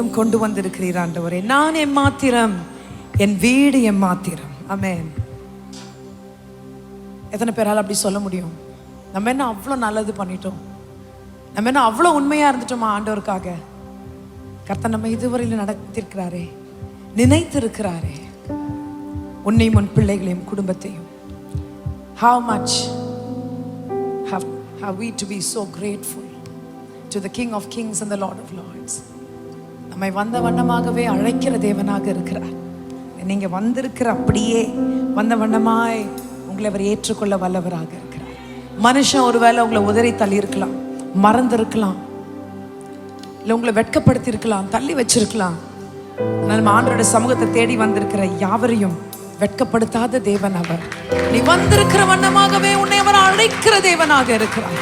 இதுவரையிலும் கொண்டு வந்திருக்கிறீர் ஆண்டவரே. நான் எம்மாத்திரம், என் வீடு எம்மாத்திரம். ஆமென். எத்தனை பேரால் அப்படி சொல்ல முடியும்? நம்ம என்ன அவ்வளோ நல்லது பண்ணிட்டோம், நம்ம என்ன அவ்வளோ உண்மையா இருந்துட்டோமா ஆண்டவருக்காக? கர்த்தர் நம்ம இதுவரையிலும் நடத்திருக்கிறாரே, நினைத்திருக்கிறாரே, உன்னையும் உன் பிள்ளைகளையும் குடும்பத்தையும். How much have we to be so grateful to the King of Kings and the Lord of Lords. நம்மை வந்த வண்ணமாகவே அழைக்கிற தேவனாக இருக்கிறார். நீங்க வந்திருக்கிற அப்படியே வந்த வண்ணமாய் உங்களை அவர் ஏற்றுக்கொள்ள வல்லவராக இருக்கிறார். மனுஷன் ஒருவேளை உங்களை உதறி தள்ளி இருக்கலாம், மறந்திருக்கலாம், இல்லை உங்களை வெட்கப்படுத்தி இருக்கலாம், தள்ளி வச்சிருக்கலாம். நம்ம ஆண்டவருடைய சமூகத்தை தேடி வந்திருக்கிற யாவரையும் வெட்கப்படுத்தாத தேவன் அவர். நீ வந்திருக்கிற வண்ணமாகவே உன்னை அவர் அழைக்கிற தேவனாக இருக்கிறார்.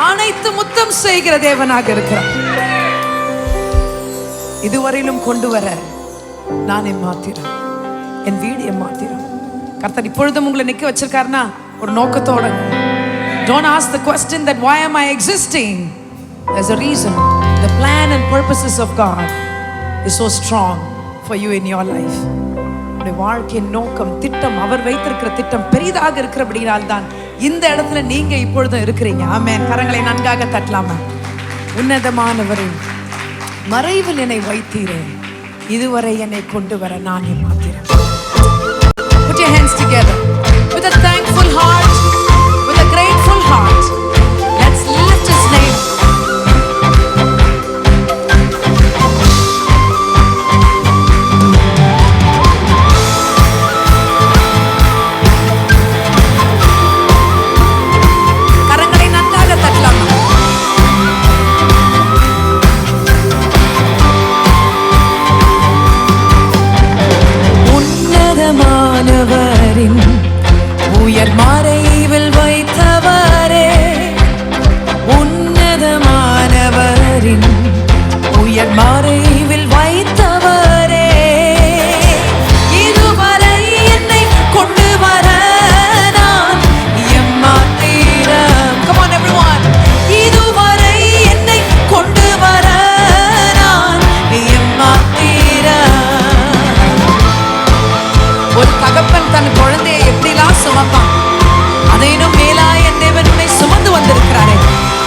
அனைத்து முத்தம் செய்கிற தேவனாக இருக்கிறார். இதுவரையிலும் கொண்டு வர நான் எம்மாத்திரம், என் வீடு எம்மாத்திரம். கர்த்தர் இப்பொழுதும் உங்களை நிக்க வச்சிருக்காருன்னா ஒரு நோக்கத்தோட. Don't ask the question that why am I existing? There's a reason. The plan and purposes of God is so strong for you in your life. வாழ்க்கையின் நோக்கம், திட்டம், அவர் வைத்திருக்கிற திட்டம் பெரிதாக இருக்கிறபடியால் தான் இந்த இடத்துல நீங்க இப்பொழுதும் இருக்கிறீங்க. ஆமென். கரங்களை நன்காக தட்டலாமா? உன்னதமானவரே, மறைவில் என்னை வைத்தீரே, இதுவரை என்னை கொண்டு வர நான் எம்மாத்திரம். Put your hands together with a thankful heart, with a grateful heart. Let's lift his name. உயர் மறைவில் வைத்தவரே, உன்னதமானவரின் உயர் மறைவில் வைத்தவரே, இதுவரை என்னை கொண்டு வர நான் எம்மாத்திரம். Come on everyone. இதுவரை என்னை கொண்டு வர நான் எம்மாத்திரம். ஒரு தகப்பன் தன் குழந்தையை எப்படிலாம் சுமப்பான், அதையும் மேலா என் தேவன் உன்னை சுமந்து வந்திருக்கிறாரே.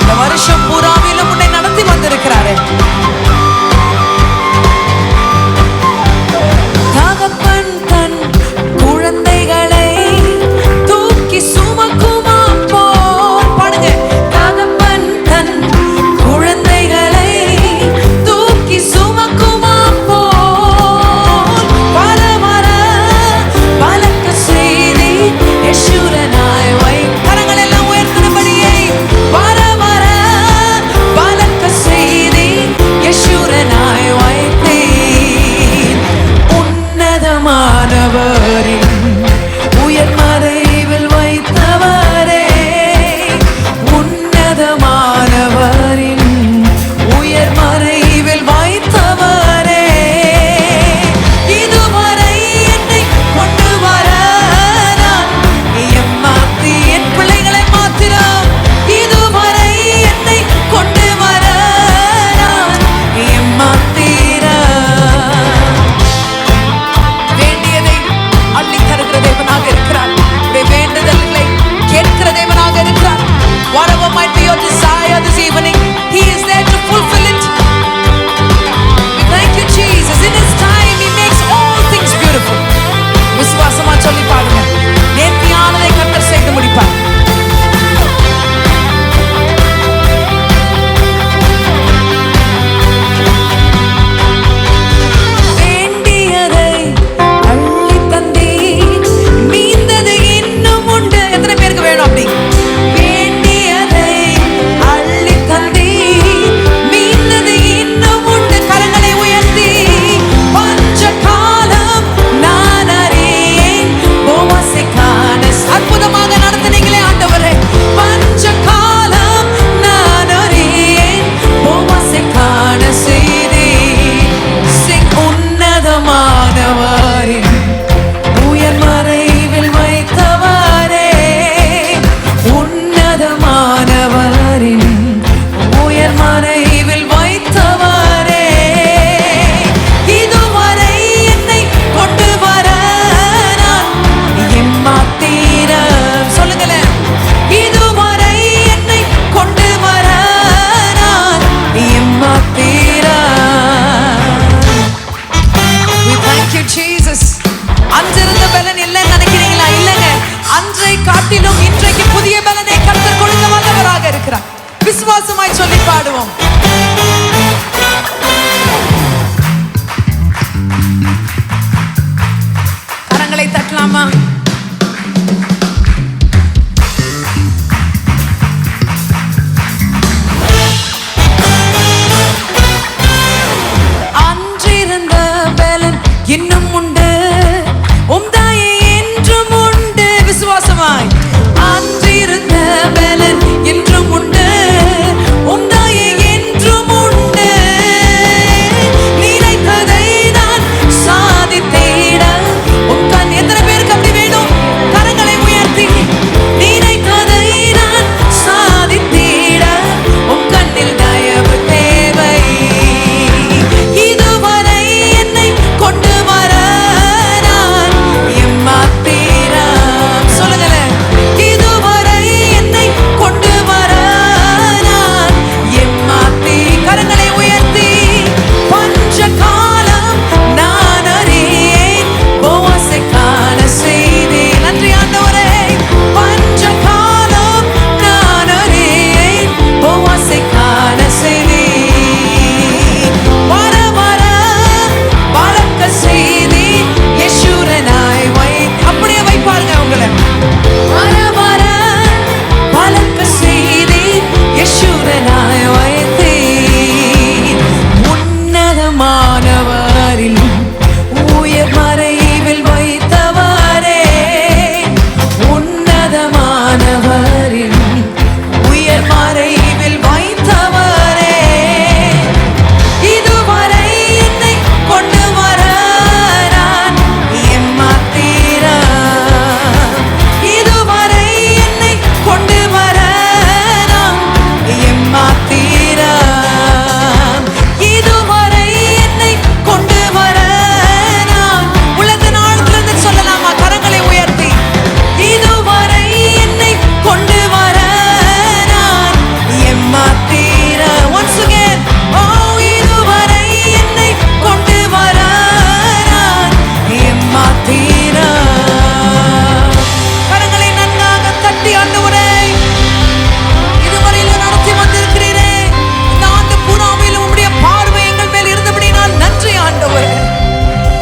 இந்த வருஷம் பூராவிலும் உன்னை நடத்தி வந்திருக்கிறாரே.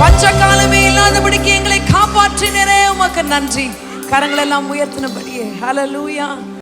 பஞ்ச காலமே இல்லாதபடிக்கு எங்களை காப்பாற்றினரே, உமக்கு நன்றி. கரங்களெல்லாம் உயர்த்தினபடியே. ஹல்லேலூயா.